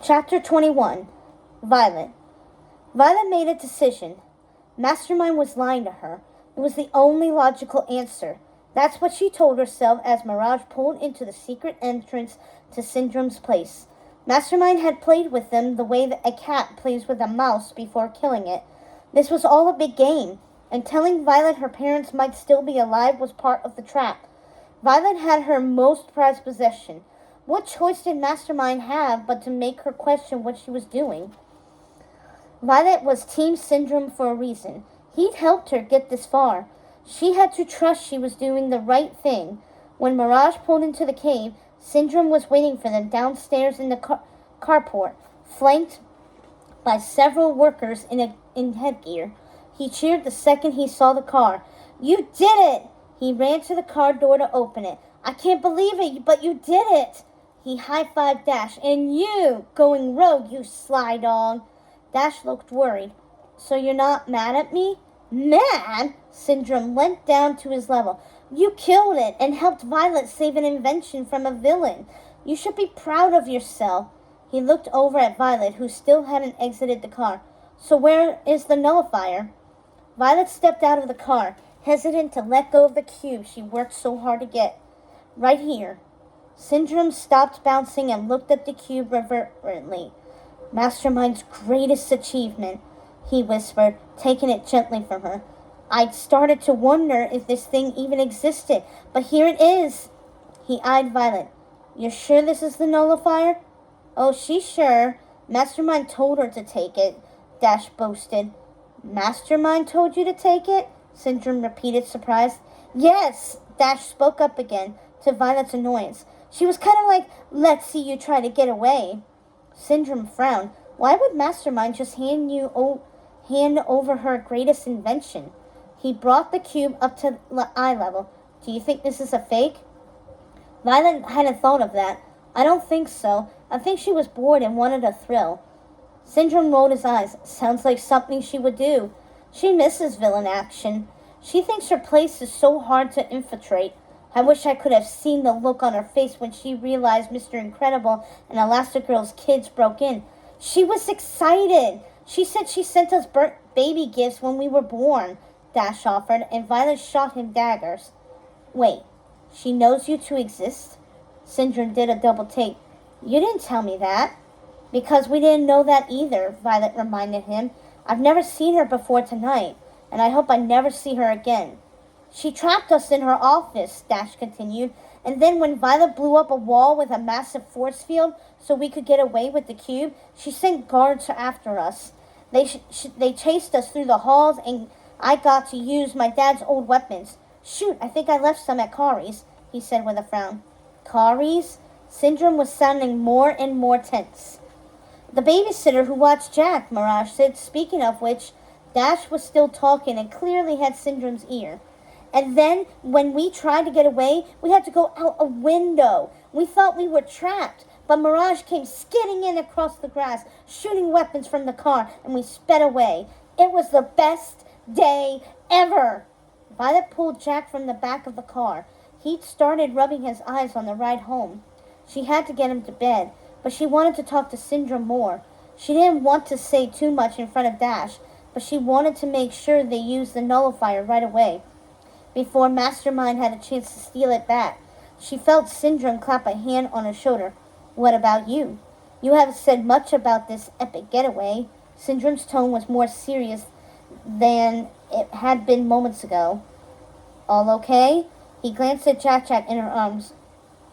Chapter 21. Violet. Violet made a decision. Mastermind was lying to her. It was the only logical answer. That's what she told herself as Mirage pulled into the secret entrance to Syndrome's place. Mastermind had played with them the way that a cat plays with a mouse before killing it. This was all a big game, and telling Violet her parents might still be alive was part of the trap. Violet had her most prized possession. What choice did Mastermind have but to make her question what she was doing? Violet was Team Syndrome for a reason. He'd helped her get this far. She had to trust she was doing the right thing. When Mirage pulled into the cave, Syndrome was waiting for them downstairs in the carport, flanked by several workers in headgear. He cheered the second he saw the car. "You did it!" He ran to the car door to open it. "I can't believe it, but you did it!" He high-fived Dash. "And you, going rogue, you sly dog." Dash looked worried. "So you're not mad at me?" "Mad?" Syndrome leant down to his level. "You killed it and helped Violet save an invention from a villain. You should be proud of yourself." He looked over at Violet, who still hadn't exited the car. "So where is the nullifier?" Violet stepped out of the car, hesitant to let go of the cube she worked so hard to get. "Right here." Syndrome stopped bouncing and looked at the cube reverently. "Mastermind's greatest achievement," he whispered, taking it gently from her. "I'd started to wonder if this thing even existed, but here it is." He eyed Violet. "You're sure this is the nullifier?" "Oh, she's sure. Mastermind told her to take it," Dash boasted. "Mastermind told you to take it?" Syndrome repeated, surprised. "Yes," Dash spoke up again, to Violet's annoyance. "She was kind of like, 'Let's see you try to get away.'" Syndrome frowned. Why would Mastermind just hand over her greatest invention? He brought the cube up to eye level. "Do you think this is a fake?" Violet hadn't thought of that. "I don't think so. I think she was bored and wanted a thrill." Syndrome rolled his eyes. "Sounds like something she would do. She misses villain action. She thinks her place is so hard to infiltrate. I wish I could have seen the look on her face when she realized Mr. Incredible and Elastigirl's kids broke in. She was excited. She said she sent us baby gifts when we were born," Dash offered, and Violet shot him daggers. "Wait, she knows you two exist?" Syndrome did a double take. "You didn't tell me that." "Because we didn't know that either," Violet reminded him. "I've never seen her before tonight, and I hope I never see her again." "She trapped us in her office," Dash continued, "and then when Violet blew up a wall with a massive force field so we could get away with the cube, she sent guards after us. They chased us through the halls, and I got to use my dad's old weapons. Shoot, I think I left some at Kari's," he said with a frown. "Kari's?" Syndrome was sounding more and more tense. "The babysitter who watched Jack," Mirage said, speaking of which, Dash was still talking and clearly had Syndrome's ear. "And then, when we tried to get away, we had to go out a window. We thought we were trapped, but Mirage came skidding in across the grass, shooting weapons from the car, and we sped away. It was the best day ever." Violet pulled Jack from the back of the car. He'd started rubbing his eyes on the ride home. She had to get him to bed, but she wanted to talk to Syndrome more. She didn't want to say too much in front of Dash, but she wanted to make sure they used the nullifier right away, before Mastermind had a chance to steal it back. She felt Syndrome clap a hand on her shoulder. "What about you? You haven't said much about this epic getaway." Syndrome's tone was more serious than it had been moments ago. "All okay?" He glanced at Jack in her arms.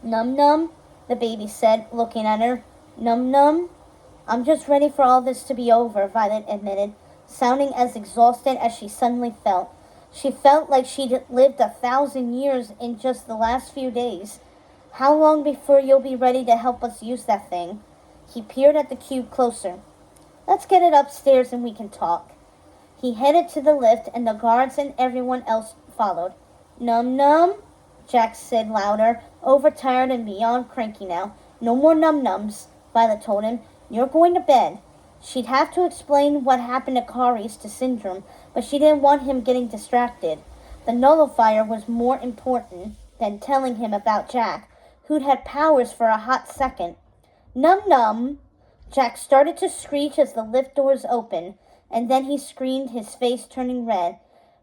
"Num-num," the baby said, looking at her. "Num-num?" "I'm just ready for all this to be over," Violet admitted, sounding as exhausted as she suddenly felt. She felt like she'd lived 1,000 years in just the last few days. "How long before you'll be ready to help us use that thing?" He peered at the cube closer. "Let's get it upstairs and we can talk." He headed to the lift and the guards and everyone else followed. "Num-num," Jack said louder, overtired and beyond cranky now. "No more num-nums," Violet told him. "You're going to bed." She'd have to explain what happened at Kari's to Syndrome, but she didn't want him getting distracted. The nullifier was more important than telling him about Jack, who'd had powers for a hot second. "Num-num," Jack started to screech as the lift doors opened, and then he screamed, his face turning red.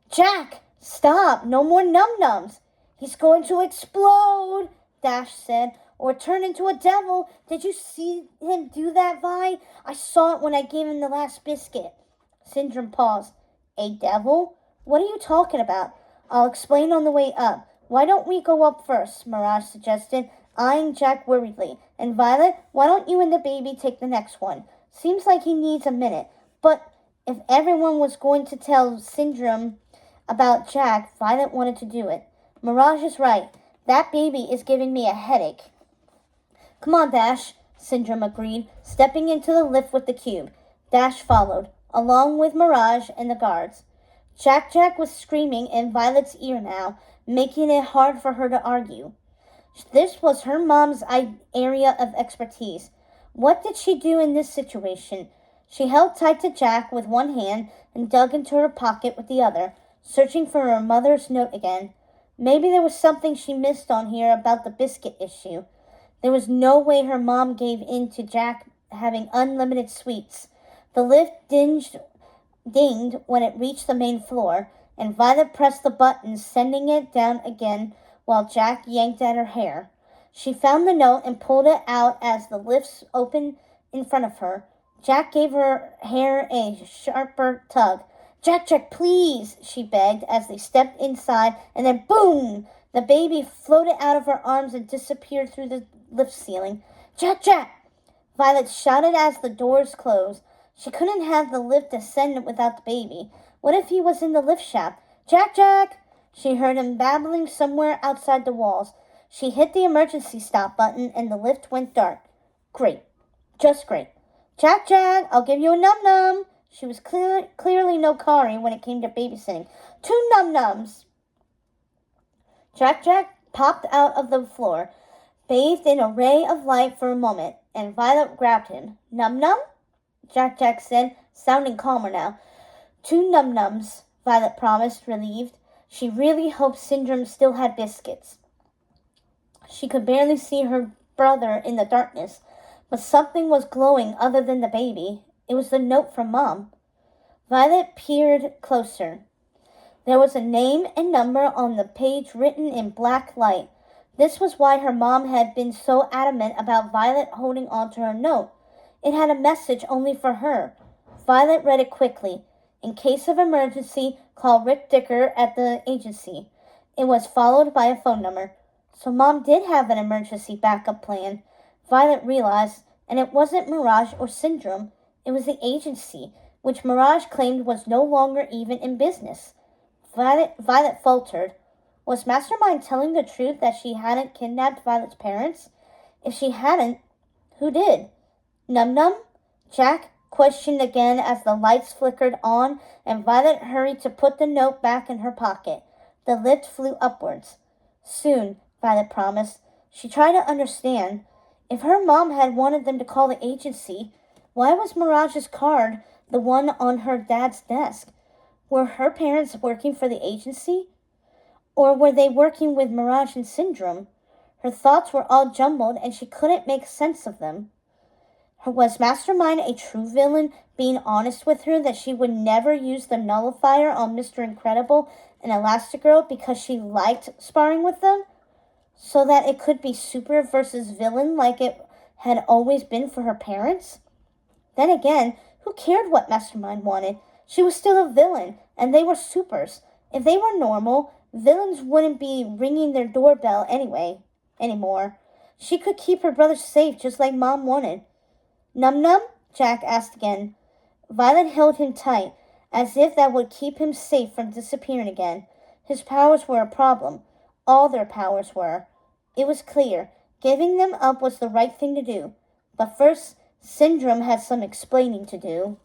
Jack, stop! No more num-nums! He's going to explode, Dash said, or turn into a devil. Did you see him do that, Vi? I saw it when I gave him the last biscuit. Syndrome paused. A devil? What are you talking about? I'll explain on the way up. Why don't we go up first? Mirage suggested, eyeing Jack worriedly. And Violet, why don't you and the baby take the next one? Seems like he needs a minute. But if everyone was going to tell Syndrome about Jack, Violet wanted to do it. Mirage is right. That baby is giving me a headache. Come on, Dash, Syndrome agreed, stepping into the lift with the cube. Dash followed, along with Mirage and the guards. Jack was screaming in Violet's ear now, making it hard for her to argue. This was her mom's area of expertise. What did she do in this situation? She held tight to Jack with one hand and dug into her pocket with the other, searching for her mother's note again. Maybe there was something she missed on here about the biscuit issue. There was no way her mom gave in to Jack having unlimited sweets. The lift dinged when it reached the main floor, and Violet pressed the button, sending it down again while Jack yanked at her hair. She found the note and pulled it out as the lifts opened in front of her. Jack gave her hair a sharper tug. Jack, please, she begged as they stepped inside, and then boom! The baby floated out of her arms and disappeared through the lift ceiling. Jack! Violet shouted as the doors closed. She couldn't have the lift descend without the baby. What if he was in the lift shaft? Jack! She heard him babbling somewhere outside the walls. She hit the emergency stop button and the lift went dark. Great. Just great. Jack, I'll give you a num-num. She was clearly no Kari when it came to babysitting. 2 num-nums. Jack popped out of the floor, bathed in a ray of light for a moment, and Violet grabbed him. Num-num? Jack said, sounding calmer now. 2 num-nums, Violet promised, relieved. She really hoped Syndrome still had biscuits. She could barely see her brother in the darkness, but something was glowing other than the baby. It was the note from Mom. Violet peered closer. There was a name and number on the page written in black light. This was why her mom had been so adamant about Violet holding on to her note. It had a message only for her. Violet read it quickly. In case of emergency, call Rick Dicker at the agency. It was followed by a phone number. So Mom did have an emergency backup plan. Violet realized, and it wasn't Mirage or Syndrome. It was the agency, which Mirage claimed was no longer even in business. Violet faltered. Was Mastermind telling the truth that she hadn't kidnapped Violet's parents? If she hadn't, who did? Num-num? Jack questioned again as the lights flickered on and Violet hurried to put the note back in her pocket. The lift flew upwards. Soon, Violet promised. She tried to understand. If her mom had wanted them to call the agency, why was Mirage's card the one on her dad's desk? Were her parents working for the agency? Or were they working with Mirage and Syndrome? Her thoughts were all jumbled and she couldn't make sense of them. Was Mastermind a true villain, being honest with her that she would never use the nullifier on Mr. Incredible and Elastigirl because she liked sparring with them? So that it could be super versus villain like it had always been for her parents? Then again, who cared what Mastermind wanted? She was still a villain, and they were supers. If they were normal, villains wouldn't be ringing their doorbell anymore. She could keep her brother safe just like Mom wanted. Num-num? Jack asked again. Violet held him tight, as if that would keep him safe from disappearing again. His powers were a problem. All their powers were. It was clear. Giving them up was the right thing to do. But first, Syndrome had some explaining to do.